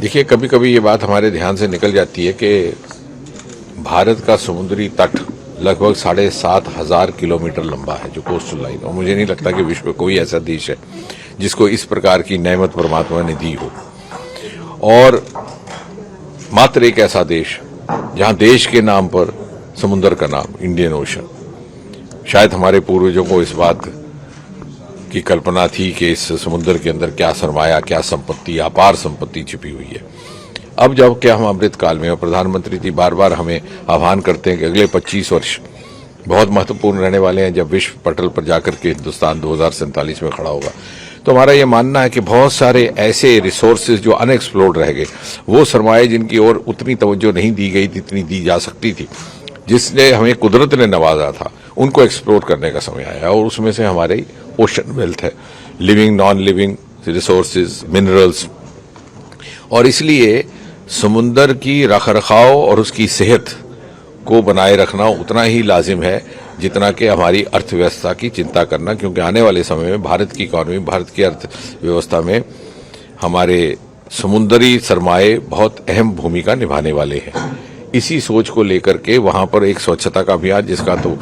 देखिए, कभी कभी ये बात हमारे ध्यान से निकल जाती है कि भारत का समुद्री तट लगभग 7,500 किलोमीटर लंबा है, जो कोस्टल लाइन। और मुझे नहीं लगता कि विश्व में कोई ऐसा देश है जिसको इस प्रकार की नेमत परमात्मा ने दी हो। और मात्र एक ऐसा देश जहां देश के नाम पर समुद्र का नाम इंडियन ओशन। शायद हमारे पूर्वजों को इस बात की कल्पना थी कि इस समुद्र के अंदर क्या सरमाया, क्या संपत्ति, अपार संपत्ति छिपी हुई है। अब जब क्या हम अमृत काल में, और प्रधानमंत्री जी बार बार हमें आह्वान करते हैं कि अगले 25 वर्ष बहुत महत्वपूर्ण रहने वाले हैं, जब विश्व पटल पर जाकर के हिंदुस्तान 2047 में खड़ा होगा, तो हमारा यह मानना है कि बहुत सारे ऐसे रिसोर्सेज जो अनएक्सप्लोर्ड रह गए, वो सरमाए जिनकी ओर उतनी तवज्जो नहीं दी गई जितनी दी जा सकती थी, जिसने हमें कुदरत ने नवाजा था, उनको एक्सप्लोर करने का समय आया। और उसमें से हमारे ओशन वेल्थ है, living non living resources, minerals. और इसलिए समुद्र की रखरखाव और उसकी सेहत को बनाए रखना उतना ही लाजिम है जितना कि हमारी अर्थव्यवस्था की चिंता करना, क्योंकि आने वाले समय में भारत की इकॉनमी, भारत की अर्थव्यवस्था में हमारे समुद्री सरमाए बहुत अहम भूमिका निभाने वाले हैं। इसी सोच को लेकर के वहां पर एक स्वच्छता का अभियान, जिसका तो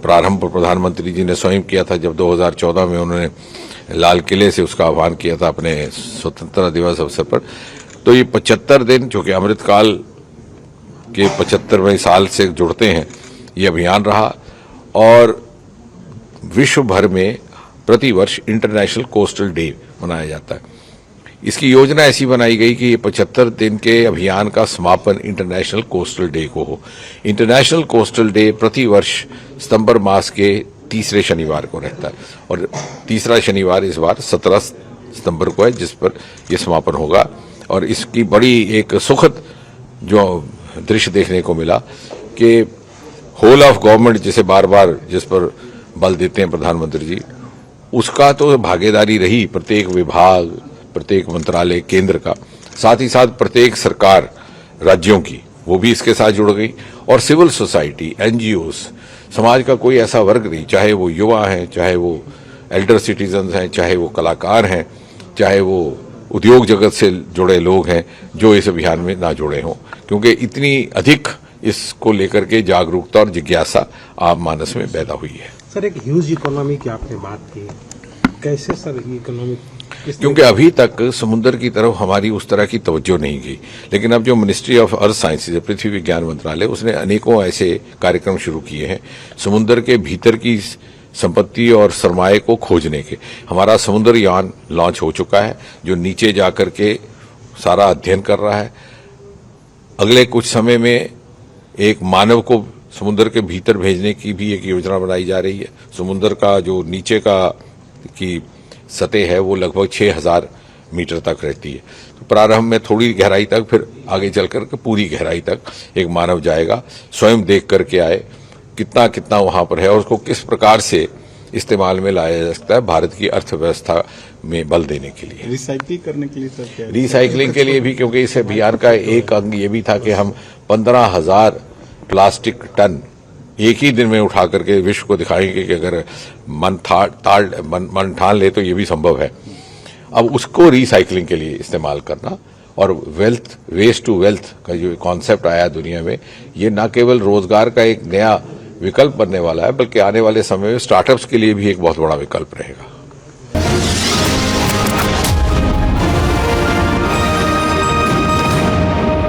प्रारंभ प्रधानमंत्री जी ने स्वयं किया था जब 2014 में उन्होंने लाल किले से उसका आह्वान किया था अपने स्वतंत्रता दिवस अवसर पर। तो ये 75 दिन जो कि अमृतकाल के 75वें साल से जुड़ते हैं, ये अभियान रहा। और विश्व भर में प्रतिवर्ष इंटरनेशनल कोस्टल डे मनाया जाता है। इसकी योजना ऐसी बनाई गई कि ये 75 दिन के अभियान का समापन इंटरनेशनल कोस्टल डे को हो। इंटरनेशनल कोस्टल डे प्रतिवर्ष सितंबर मास के तीसरे शनिवार को रहता है, और तीसरा शनिवार इस बार 17 सितंबर को है, जिस पर यह समापन होगा। और इसकी बड़ी एक सुखद जो दृश्य देखने को मिला कि होल ऑफ गवर्नमेंट, जिसे बार बार जिस पर बल देते हैं प्रधानमंत्री जी, उसका तो भागीदारी रही, प्रत्येक विभाग, प्रत्येक मंत्रालय केंद्र का, साथ ही साथ प्रत्येक सरकार राज्यों की, वो भी इसके साथ जुड़ गई। और सिविल सोसाइटी, एनजीओस, समाज का कोई ऐसा वर्ग नहीं, चाहे वो युवा हैं, चाहे वो एल्डर सिटीजन्स हैं, चाहे वो कलाकार हैं, चाहे वो उद्योग जगत से जुड़े लोग हैं, जो इस अभियान में ना जुड़े हों, क्योंकि इतनी अधिक इसको लेकर के जागरूकता और जिज्ञासा आम मानस में पैदा हुई है। सर, एक ह्यूज इकोनॉमी की आपने बात की, कैसे सर इकोनॉमी? क्योंकि अभी तक समुद्र की तरफ हमारी उस तरह की तवज्जो नहीं गई, लेकिन अब जो मिनिस्ट्री ऑफ अर्थ साइंसेज, पृथ्वी विज्ञान मंत्रालय, उसने अनेकों ऐसे कार्यक्रम शुरू किए हैं समुद्र के भीतर की संपत्ति और सरमाए को खोजने के। हमारा समुद्र यान लॉन्च हो चुका है, जो नीचे जाकर के सारा अध्ययन कर रहा है। अगले कुछ समय में एक मानव को समुद्र के भीतर भेजने की भी एक योजना बनाई जा रही है। समुद्र का जो नीचे का की सतह है वो लगभग 6000 मीटर तक रहती है। तो प्रारंभ में थोड़ी गहराई तक, फिर आगे चलकर के पूरी गहराई तक एक मानव जाएगा, स्वयं देख करके आए कितना कितना वहां पर है और उसको किस प्रकार से इस्तेमाल में लाया जा सकता है भारत की अर्थव्यवस्था में बल देने के लिए। रिसाइकलिंग करने के लिए सर क्या? रिसाइकलिंग के लिए भी, क्योंकि इस अभियान का एक अंग ये भी था कि हम 15,000 प्लास्टिक टन एक ही दिन में उठा करके विश्व को दिखाएंगे कि अगर मन ठान ले तो ये भी संभव है। अब उसको रिसाइकलिंग के लिए इस्तेमाल करना और वेल्थ, वेस्ट टू वेल्थ का जो कॉन्सेप्ट आया दुनिया में, ये न केवल रोजगार का एक नया विकल्प बनने वाला है, बल्कि आने वाले समय में स्टार्टअप्स के लिए भी एक बहुत बड़ा विकल्प रहेगा।